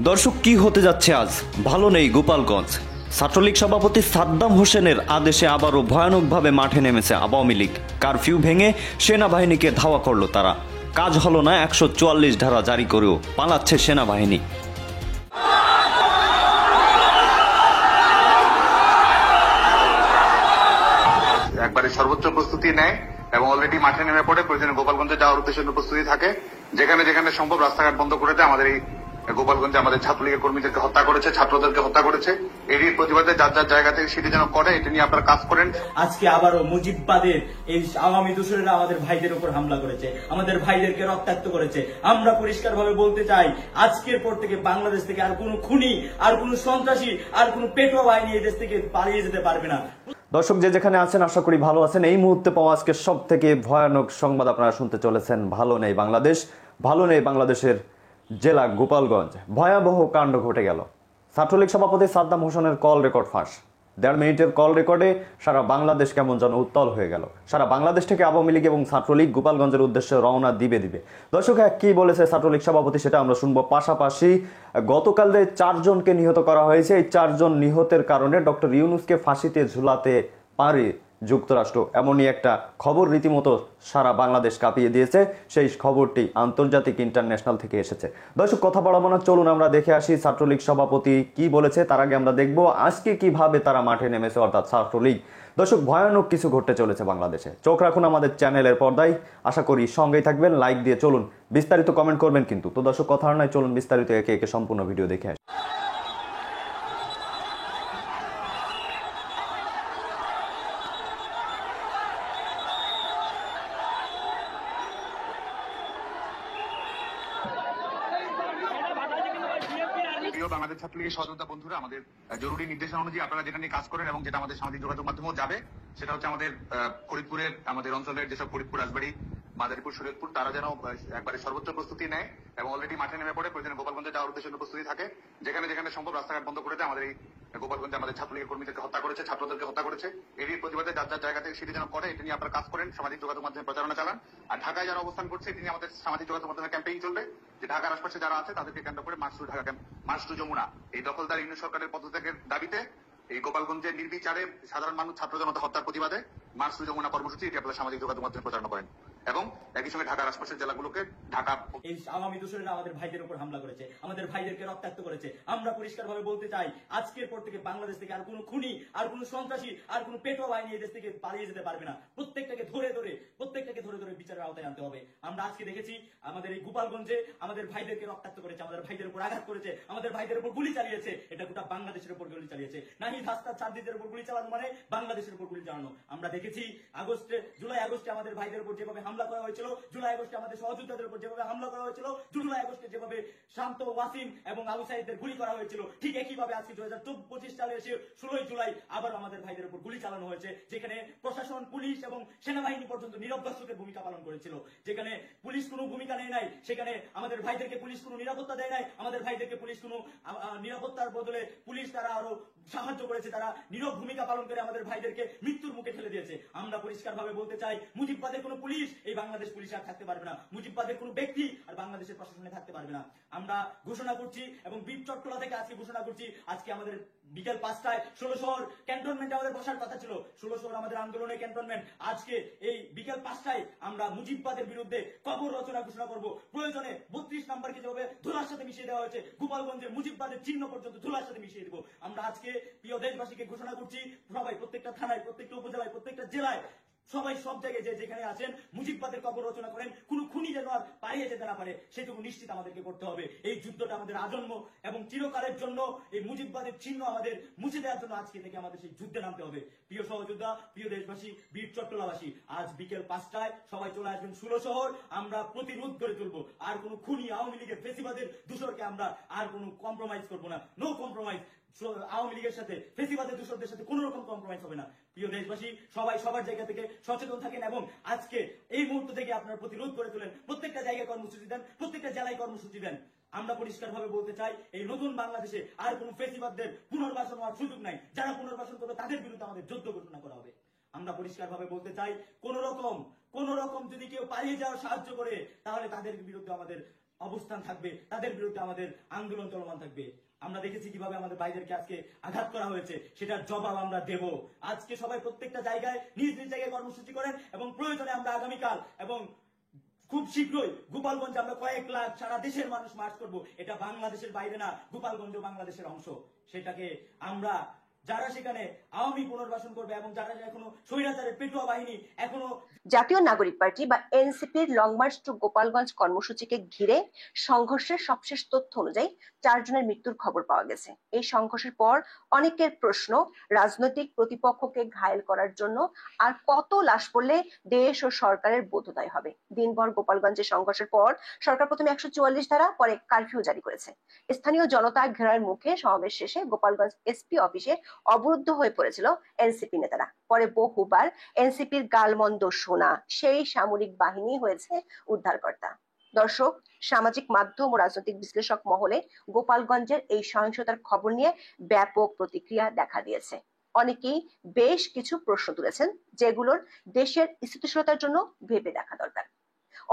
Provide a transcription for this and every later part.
দর্শক, কি হতে যাচ্ছে আজ? ভালো নেই গোপালগঞ্জ। ছাত্রলীগ সভাপতি সাদ্দাম হোসেনের আদেশে আবারও ভয়ানকভাবে মাঠে নেমেছে আওয়ামী লীগ। কারফিউ ভেঙে সেনাবাহিনীকে ধাওয়া করলো তারা। কাজ হলো না, 144 ধারা জারি করেও পালাচ্ছে সেনাবাহিনী। একবারে সর্বোচ্চ প্রস্তুতি নেয় এবং অলরেডি মাঠে নেমে পড়ে প্রয়োজনে গোপালগঞ্জে যাওয়ার উদ্দেশ্যে প্রস্তুতি থাকে। যেখানে যেখানে সম্ভব রাস্তাঘাট বন্ধ করে দেয়। আমাদের এই গোপালগঞ্জে আমাদের ছাত্রলীগের কর্মীদেরকে হত্যা করেছে, ছাত্রদেরকে হত্যা করেছে। এরই প্রতিবাদে যার যার জায়গা থেকে সেটি যেন করে, এটা নিয়ে আপনারা কাজ করেন। আজকে আবারও মুজিববাদের এই আওয়ামী দোসরেরা আমাদের ভাইদের উপর হামলা করেছে, আমাদের ভাইদেরকে রক্তাক্ত করেছে। আমরা পরিষ্কার ভাবে বলতে চাই, আজকের পর থেকে বাংলাদেশ থেকে আর কোনো খুনি, আর কোনো সন্ত্রাসী, আর কোনো পেটোয়া বাহিনী এই দেশ থেকে পালিয়ে যেতে পারবে না। দর্শক, যে যেখানে আছেন আশা করি ভালো আছেন। এই মুহূর্তে পাওয়া আজকে সব থেকে ভয়ানক সংবাদ আপনারা শুনতে চলেছেন। ভালো নেই বাংলাদেশ, ভালো নেই বাংলাদেশের জেলা গোপালগঞ্জ। ভয়াবহ কাণ্ড ঘটে গেল। ছাত্রলীগ সভাপতি সাদ্দাম হোসেনের কল রেকর্ড ফাঁস। 1.5 মিনিটের কল রেকর্ডে সারা বাংলাদেশ কেমন যেন উত্তাল হয়ে গেল। সারা বাংলাদেশ থেকে আওয়ামী লীগ এবং ছাত্রলীগ গোপালগঞ্জের উদ্দেশ্যে রওনা দিবে। দর্শক, কি বলেছে ছাত্রলীগ সভাপতি সেটা আমরা শুনবো। পাশাপাশি গতকাল 4 জনকে নিহত করা হয়েছে। এই 4 জন নিহতের কারণে ডক্টর ইউনূসকে ফাঁসিতে ঝুলাতে পারে যুক্তরাষ্ট্র, এমনই একটা খবর রীতিমতো সারা বাংলাদেশ কাঁপিয়ে দিয়েছে। সেই খবরটি আন্তর্জাতিক ইন্টারন্যাশনাল থেকে এসেছে। দর্শক, কথা বাড়াবো না, চলুন আমরা দেখে আসি ছাত্রলীগ সভাপতি কি বলেছে। তার আগে আমরা দেখবো আজকে কিভাবে তারা মাঠে নেমেছে, অর্থাৎ ছাত্রলীগ। দর্শক, ভয়ানক কিছু ঘটতে চলেছে বাংলাদেশে। চোখ রাখুন আমাদের চ্যানেলের পর্দায়। আশা করি সঙ্গেই থাকবেন, লাইক দিয়ে চলুন। বিস্তারিত কমেন্ট করবেন কিন্তু। তো দর্শক, কথা নয়, চলুন বিস্তারিত একে একে সম্পূর্ণ ভিডিও দেখে আসি। বাংলাদেশ ছাত্রলীগের সহযোগিতা বন্ধুরা, আমাদের জরুরি নির্দেশনা অনুযায়ী আপনারা যেটা নিয়ে কাজ করেন এবং যেটা আমাদের সামাজিক যোগাযোগ মাধ্যমেও যাবে, সেটা হচ্ছে আমাদের ফরিদপুরের আমাদের অঞ্চলের যেসব ফরিদপুর, রাজবাড়ী, মাদারীপুর, শরীয়তপুর, তারা যেন একবারে সর্বোচ্চ প্রস্তুতি নেয় এবং অলরেডি মাঠে নেমে পড়ে প্রয়োজনে গোপালগঞ্জে যাওয়ার উদ্দেশ্যে প্রস্তুতি থাকে। যেখানে যেখানে সম্ভব রাস্তাঘাট বন্ধ করে দেয়। আমাদের এই গোপালগঞ্জে আমাদের ছাত্রলীগের কর্মীদেরকে হত্যা করেছে, ছাত্রদেরকে হত্যা করেছে। এরই প্রতিবাদে যার যার জায়গা থেকে সেটি যেন করে, এটা নিয়ে আপনারা কাজ করেন, সামাজিক যোগাযোগ মাধ্যমে প্রচারণা চালান। আর ঢাকায় যারা অবস্থান করছে, এটি নিয়ে আমাদের সামাজিক যোগাযোগ মাধ্যমে ক্যাম্পেইন চলবে যে ঢাকার আশপাশে যারা আছে তাদেরকে কেন্দ্র করে march to Dhaka camp, march to Jamuna, এই দখলদার ইউনিট সরকারের পদত্যাগের দাবিতে এই গোপালগঞ্জের নির্বিচারে সাধারণ মানুষ, ছাত্র জনতা হত্যার প্রতিবাদে মার্চ টু যমুনা কর্মসূচি, এটি আপনারা সামাজিক যোগাযোগ মাধ্যমে প্রচারণা করেন এবং একই সঙ্গে ঢাকার আশপাশের জেলাগুলোকে ঢাকা এই আওয়ামী দোসরেরা আমাদের ভাইদের উপর হামলা করেছে, আমাদের ভাইদেরকে রক্তাক্ত করেছে। আমরা পরিষ্কার ভাবে বলতে চাই, আজকের পর থেকে বাংলাদেশ থেকে আর কোনো খুনি, আর কোনো সন্ত্রাসী, আর কোনো পেটোয়া বাহিনী এই দেশ থেকে পালিয়ে যেতে পারবে না। প্রত্যেকটাকে ধরে ধরে বিচারের আওতায় আনতে হবে। আমরা আজকে দেখেছি আমাদের এই গোপালগঞ্জে আমাদের ভাইদেরকে রক্তাক্ত করেছে, আমাদের ভাইদের উপর আঘাত করেছে, আমাদের ভাইদের উপর গুলি চালিয়েছে। এটা গোটা বাংলাদেশের উপর গুলি চালিয়েছে। নাহিদ হাসনাত সাদ্দিদের উপর গুলি চালানো মানে বাংলাদেশের উপর গুলি চালানো। আমরা দেখেছি জুলাই আগস্টে আমাদের ভাইদের উপর যেভাবে হামলা করা হয়েছিল, জুলাই আগস্টে আমাদের সহযোদ্ধাদের উপর যেভাবে হামলা করা হয়েছিল, জুলাই আগস্টে যেভাবে শান্ত, ওয়াসিম এবং আবু সাইদদের গুলি করা হয়েছিল, ঠিক একইভাবে আজকে 2025 সালে এসে 16 জুলাই আবার আমাদের ভাইদের উপর গুলি চালানো হয়েছে। যেখানে প্রশাসন, পুলিশ এবং সেনাবাহিনী পর্যন্ত নীরব দর্শকের ভূমিকা পালন করেছিল। যেখানে পুলিশ কোনো ভূমিকা নেয় নাই, সেখানে আমাদের ভাইদেরকে পুলিশ কোনো নিরাপত্তা দেয় নাই, আমাদের ভাইদেরকে পুলিশ কোনো নিরাপত্তার বদলে পুলিশ তারা আরো সাহায্য করেছে, তারা নীরব ভূমিকা পালন করে আমাদের ভাইদেরকে মৃত্যুর মুখে ঠেলে দিয়েছে। আমরা পরিষ্কার ভাবে বলতে চাই, মুজিববাদের কোনো পুলিশ এই বাংলাদেশ পুলিশে আর থাকতে পারবে না, মুজিববাদের কোনো ব্যক্তি আর বাংলাদেশের প্রশাসনে থাকতে পারবে না। আমরা ঘোষণা করছি এবং বিপ চট্টলা থেকে আজকে ঘোষণা করছি, আজকে আমাদের বিকেল 5টায় 16 শহর ক্যান্টনমেন্টে আমাদের বসার কথা ছিল। 16 শহর আমাদের আন্দোলনের ক্যান্টনমেন্ট। আজকে এই বিকেল 5টায় আমরা মুজিববাদের বিরুদ্ধে কবর রচনা ঘোষণা করব। প্রয়োজনে 32 নাম্বারকে যেভাবে ধুলার সাথে মিশিয়ে দেওয়া হয়েছে, গোপালগঞ্জে মুজিববাদের চিহ্ন পর্যন্ত ধুলার সাথে মিশিয়ে দেব। আমরা আজকে প্রিয় দেশবাসীকে ঘোষণা করছি, সবাই প্রত্যেকটা থানায়, প্রত্যেকটা উপজেলায়, প্রত্যেকটা জেলায়, সবাই সব জায়গায় যেখানে আছেন মুজিববাদের কবর রচনা করেন। কোন খুনি যেন আর পালিয়ে যেতে না পারে, সেটুকু নিশ্চিত আমাদেরকে করতে হবে। এই যুদ্ধটা আমাদের আজন্ম এবং চিরকালের জন্য, এই মুজিববাদের চিহ্ন আমাদের মুছে দেওয়ার জন্য আজকে থেকে আমাদের সেই যুদ্ধে নামতে হবে। প্রিয় সহযোদ্ধা, প্রিয় দেশবাসী, বীর চট্টলাবাসী, আজ বিকেল 5টায় সবাই চলে আসবেন 16 শহর। আমরা প্রতিরোধ করে তুলবো। আর কোন খুনি, আওয়ামী লীগের ফেসিবাদের দূষরকে আমরা আর কোনো কম্প্রোমাইজ করবো না। No compromise. আওয়ামী লীগের সাথে, ফেসিবাদের দূষরদের সাথে কোন রকম কম্প্রোমাইজ হবে না। প্রিয় দেশবাসী, সবাই সবার জায়গা থেকে সচেতন থাকেন এবং আজকে এই মুহূর্ত থেকে আপনারা প্রতিরোধ করে তোলেন। প্রত্যেকটা জায়গায় কর্মসূচি দেন, প্রত্যেকটা জেলায় কর্মসূচি দেন। আমরা পরিষ্কার ভাবে বলতে চাই, এই নতুন বাংলাদেশে আর কোন ফেসিবাদদের পুনর্বাসন হওয়ার সুযোগ নাই। যারা পুনর্বাসন করবে তাদের বিরুদ্ধে আমাদের যুদ্ধ ঘোষণা করা হবে। আমরা পরিষ্কার ভাবে বলতে চাই, কোন রকম যদি কেউ পালিয়ে যাওয়ার সাহায্য করে, তাহলে তাদের বিরুদ্ধে আমাদের অবস্থান থাকবে, তাদের বিরুদ্ধে আমাদের আন্দোলন চলমান থাকবে। আমরা দেখেছি কিভাবে আমাদের ভাইদেরকে আজকে আঘাত করা হয়েছে, সেটার জবাব আমরা দেব। আজকে সবাই প্রত্যেকটা জায়গায় নিজ নিজ জায়গায় কর্মসূচি করেন এবং প্রয়োজনে আমরা আগামীকাল এবং খুব শীঘ্রই গোপালগঞ্জে আমরা কয়েক লাখ সারা দেশের মানুষ মার্চ করব। এটা বাংলাদেশের বাইরে না, গোপালগঞ্জ বাংলাদেশের অংশ। সেটাকে আমরা যারা সেখানে আওয়ামী পুনর্বাসন করবে এবং যারা এখনো স্বৈরাচারের পেটুয়া বাহিনী এখনো জাতীয় নাগরিক পার্টি বা এনসিপির লং মার্চ টু গোপালগঞ্জ কর্মসূচিকে ঘিরে সংঘর্ষের সবশেষ তথ্য অনুযায়ী 4 জনের মৃত্যুর খবর পাওয়া গেছে। এই সংঘর্ষের পর অনেকের প্রশ্ন, রাজনৈতিক প্রতিপক্ষকে ঘায়েল করার জন্য আর কত লাশ পড়লে দেশ ও সরকারের বোধোদয় হবে। দিনভর গোপালগঞ্জের সংঘর্ষের পর সরকার প্রথমে 144 ধারা, পরে কারফিউ জারি করেছে। স্থানীয় জনতা ঘেরার মুখে সমাবেশ শেষে গোপালগঞ্জ এসপি অফিসে অবরুদ্ধ হয়ে পড়েছিল এনসিপি নেতারা। পরে বহুবার এনসিপির গালমন্দ শোনা সেই সামরিক বাহিনী হয়েছে উদ্ধারকর্তা। দর্শক, সামাজিক মাধ্যম ও রাজনৈতিক বিশ্লেষক মহলে গোপালগঞ্জের এই সহিংসতার খবর নিয়ে ব্যাপক প্রতিক্রিয়া দেখা দিয়েছে। অনেকেই বেশ কিছু প্রশ্ন তুলেছেন, যেগুলোর দেশের স্থিতিশীলতার জন্য ভেবে দেখা দরকার।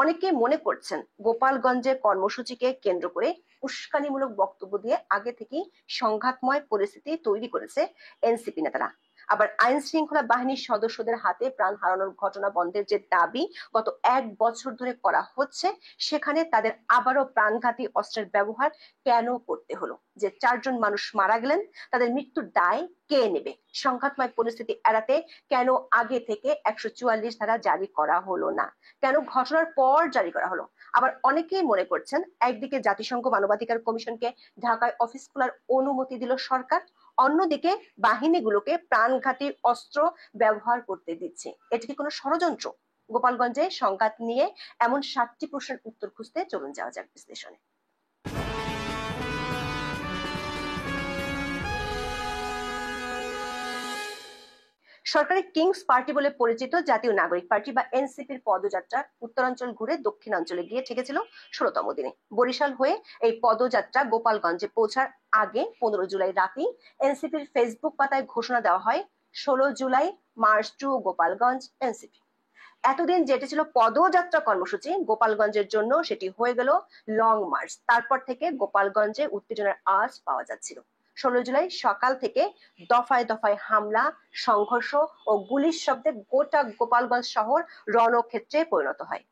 অনেকে মনে করছেন গোপালগঞ্জের কর্মসূচিকে কেন্দ্র করে উস্কানিমূলক বক্তব্য দিয়ে আগে থেকেই সংঘাতময় পরিস্থিতি তৈরি করেছে এনসিপি নেতারা। আবার আইন শৃঙ্খলা বাহিনীর সদস্যদের হাতে প্রাণ হারানোর ঘটনা বন্ধের যে দাবি গত 1 বছর ধরে করা হচ্ছে, সেখানে তাদের আবারও প্রাণঘাতী অস্ত্রের ব্যবহার কেন করতে হলো? যে 4 জন মানুষ মারা গেলেন, তাদের মৃত্যুর দায় কে নেবে? সংঘাতময় পরিস্থিতি এড়াতে কেন আগে থেকে 144 ধারা জারি করা হলো না? কেন ঘটনার পর জারি করা হলো? আবার অনেকেই মনে করছেন, একদিকে জাতিসংঘ মানবাধিকার কমিশনকে ঢাকায় অফিস খোলার অনুমতি দিল সরকার, অন্যদিকে বাহিনীগুলোকে প্রাণঘাতী অস্ত্র ব্যবহার করতে দিচ্ছে। এটা কি কোনো ষড়যন্ত্র? গোপালগঞ্জে সংঘাত নিয়ে এমন 7টি প্রশ্নের উত্তর খুঁজতে চলুন যাওয়া যাক বিশ্লেষণে। সরকারি কিংস পার্টি বলে পরিচিত জাতীয় নাগরিক পার্টি বা এনসিপির পদযাত্রা উত্তরাঞ্চল ঘুরে দক্ষিণাঞ্চলে গিয়ে ঠেকেছিল 16তম দিনে। বরিশাল হয়ে এই পদযাত্রা গোপালগঞ্জে পৌঁছার আগে 15 জুলাই রাতেই এনসিপির ফেসবুক পাতায় ঘোষণা দেওয়া হয় 16 July march to Gopalganj NCP. এতদিন যেটি ছিল পদযাত্রা কর্মসূচি, গোপালগঞ্জের জন্য সেটি হয়ে গেল লং মার্চ। তারপর থেকে গোপালগঞ্জে উত্তেজনার আওয়াজ পাওয়া যাচ্ছিল। 16 জুলাই সকাল থেকে দফায় দফায় হামলা, সংঘর্ষ ও গুলির শব্দে গোটা গোপালগঞ্জ শহর রণক্ষেত্রে পরিণত হয়।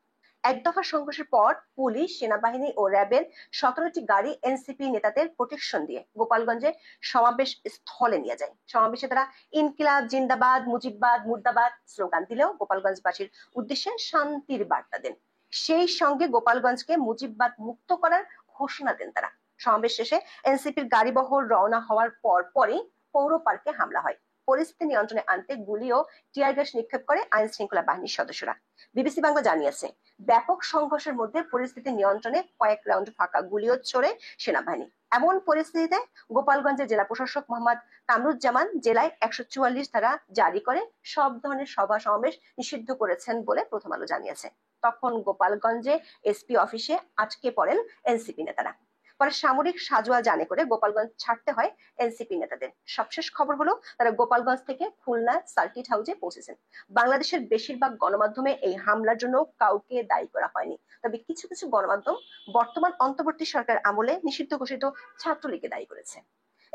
এক দফা সংঘর্ষের পর পুলিশ, সেনাবাহিনী ও র্যাবের 17টি গাড়ি এনসিপি নেতাদের প্রোটেকশন দিয়ে গোপালগঞ্জে সমাবেশ স্থলে নিয়ে যায়। সমাবেশে তারা ইনকিলাব জিন্দাবাদ, মুজিববাদ মুর্দাবাদ স্লোগান দিলেও গোপালগঞ্জবাসীর উদ্দেশ্যে শান্তির বার্তা দেন। সেই সঙ্গে গোপালগঞ্জকে মুজিববাদ মুক্ত করার ঘোষণা দেন তারা। সমাবেশ শেষে এনসিপির গাড়িবহর রওনা হওয়ার পরই পৌর পার্কে হামলা হয়। পরিস্থিতি নিয়ন্ত্রণে আনতে গুলি ও টিয়ার গ্যাস নিক্ষেপ করে আইন শৃঙ্খলা বাহিনীর সদস্যরা। বিবিসি বাংলা জানিয়েছে, ব্যাপক সংঘর্ষের মধ্যে পরিস্থিতি নিয়ন্ত্রণে কয়েক রাউন্ড ফাঁকা গুলিও ছোড়ে সেনাবাহিনী। এমন পরিস্থিতিতে গোপালগঞ্জের জেলা প্রশাসক মোহাম্মদ কামরুজ্জামান জেলায় 144 ধারা জারি করে সব ধরনের সভা সমাবেশ নিষিদ্ধ করেছেন বলে প্রথম আলো জানিয়েছে। তখন গোপালগঞ্জে এসপি অফিসে আটকে পড়েন এনসিপি নেতারা। পরে সামরিক সাজোয়া জানে করে গোপালগঞ্জ ছাড়তে হয় এনসিপি নেতাদের। সবশেষ খবর হলো, তারা গোপালগঞ্জ থেকে খুলনা সার্কিট হাউসে পৌঁছেছেন। বাংলাদেশের বেশিরভাগ গণমাধ্যমে এই হামলার জন্য কাউকে দায়ী করা হয়নি, তবে কিছু কিছু গণমাধ্যম বর্তমান অন্তর্বর্তী সরকার আমলে নিষিদ্ধ ঘোষিত ছাত্রলীগকে দায়ী করেছে।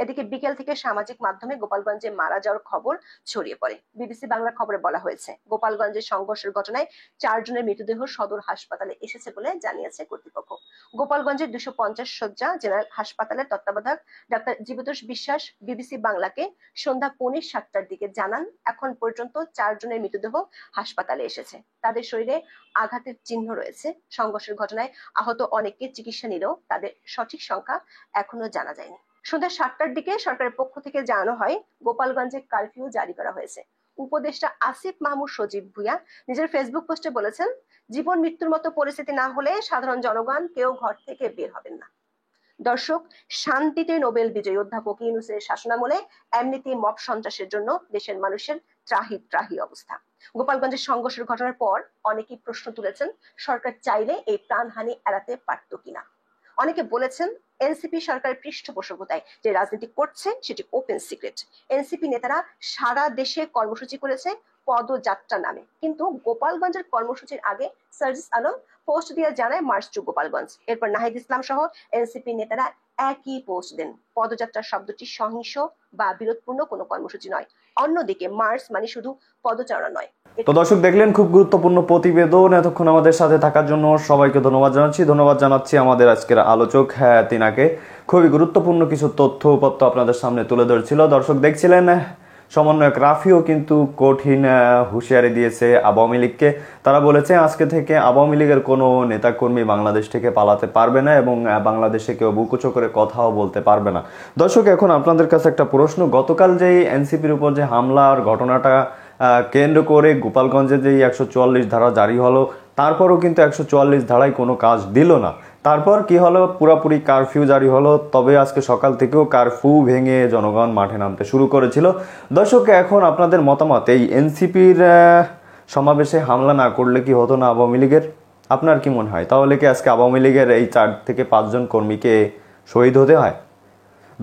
এদিকে বিকেল থেকে সামাজিক মাধ্যমে গোপালগঞ্জে মারা যাওয়ার খবর ছড়িয়ে পড়ে। বিবিসি বাংলার খবরে বলা হয়েছে, গোপালগঞ্জের সংঘর্ষের ঘটনায় 4 জনের মৃতদেহ সদর হাসপাতালে এসেছে বলে জানিয়েছে কর্তৃপক্ষ। গোপালগঞ্জের 250 শয্যা জেনারেল হাসপাতালের তত্ত্বাবধায়ক ডাক্তার জীবতোষ বিশ্বাস বিবিসি বাংলাকে সন্ধ্যা 7:45 দিকে জানান, এখন পর্যন্ত 4 জনের মৃতদেহ হাসপাতালে এসেছে। তাদের শরীরে আঘাতের চিহ্ন রয়েছে। সংঘর্ষের ঘটনায় আহত অনেককে চিকিৎসা নিলেও তাদের সঠিক সংখ্যা এখনো জানা যায়নি। সন্ধ্যা 7টার দিকে সরকারের পক্ষ থেকে জানানো হয়, গোপালগঞ্জে কারফিউ জারি করা হয়েছে। উপদেষ্টা আসিফ মাহমুদ সজীব ভুঁইয়া নিজের ফেসবুক পোস্টে বলেছেন, জীবন মৃত্যুর মতো পরিস্থিতি না হলে সাধারণ জনগণ কেউ ঘর থেকে বের হবেন না। দর্শক, শান্তিতে নোবেল বিজয়ী অধ্যাপক ইউনূসের শাসনামলে এমনিতেই মব সন্ত্রাসের জন্য দেশের মানুষের ত্রাহি ত্রাহি অবস্থা। গোপালগঞ্জের সংঘর্ষের ঘটনার পর অনেকেই প্রশ্ন তুলেছেন, সরকার চাইলে এই প্রাণহানি এড়াতে পারত কিনা। অনেকে বলেছেন, এনসিপি সরকারের পৃষ্ঠপোষকতায় যে রাজনীতি করছে সেটি ওপেন সিক্রেট। এনসিপি নেতারা সারা দেশে কর্মসূচি করেছে, পদযাত্রা নামে, কিন্তু গোপালগঞ্জের কর্মসূচির আগে সার্জিস আলম পোস্ট দিয়ে জানায় মার্চ টু গোপালগঞ্জ। এরপর নাহিদ ইসলাম সহ এনসিপি নেতারা একই পোস্ট দেন। পদযাত্রা শব্দটি সহিংস বা বিরোধপূর্ণ কোনো কর্মসূচি নয়। অন্যদিকে মার্চ মানে শুধু পদচারণা নয়। তো দর্শক দেখলেন খুব গুরুত্বপূর্ণ প্রতিবেদন। এতক্ষণ আমাদের সাথে থাকার জন্য সবাইকে ধন্যবাদ জানাচ্ছি আমাদের আজকের আলোচক তিনাকে। খুবই গুরুত্বপূর্ণ কিছু তথ্যপত্র আপনাদের সামনে তুলে ধরছিল। দর্শক দেখছিলেন সমন্বয়ক রাফিও কিন্তু কঠিন হুঁশিয়ারি দিয়েছে আওয়ামী লীগকে। তারা বলেছে আজকে থেকে আওয়ামী লীগের কোনো নেতাকর্মী বাংলাদেশ থেকে পালাতে পারবে না এবং বাংলাদেশে কেউ বুকুচো করে কথাও বলতে পারবে না। দর্শক এখন আপনাদের কাছে একটা প্রশ্ন, গতকাল যে এনসিপির উপর যে হামলার ঘটনাটা কেন্দ্র করে গোপালগঞ্জে যে 144 ধারা জারি হলো, তারপরও কিন্তু 144 ধারায় কোনো কাজ দিল না। তারপর কি হলো, পুরাপুরি কারফিউ জারি হলো। তবে আজকে সকাল থেকেও কারফিউ ভেঙে জনগণ মাঠে নামতে শুরু করেছিল। দর্শক এখন আপনাদের মতামত, এই এনসিপির সমাবেশে হামলা না করলে কি হতো না আওয়ামী লীগের? আপনার কি মনে হয়, তাহলে কি আজকে আওয়ামী লীগের এই 4 থেকে 5 জন কর্মীকে শহীদ হতে হয়?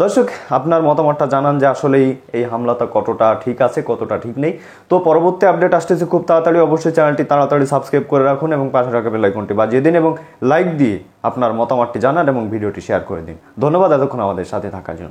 দর্শক আপনার মতামতটা জানান যে আসলেই এই হামলাটা কতটা ঠিক আছে, কতটা ঠিক নেই। তো পরবর্তী আপডেট আসতেছে খুব তাড়াতাড়ি। অবশ্যই চ্যানেলটি তাড়াতাড়ি সাবস্ক্রাইব করে রাখুন এবং পাশে রাখা বেল আইকনটি বাজিয়ে দিন এবং লাইক দিয়ে আপনার মতামতটি জানান এবং ভিডিওটি শেয়ার করে দিন। ধন্যবাদ এতক্ষণ আমাদের সাথে থাকার জন্য।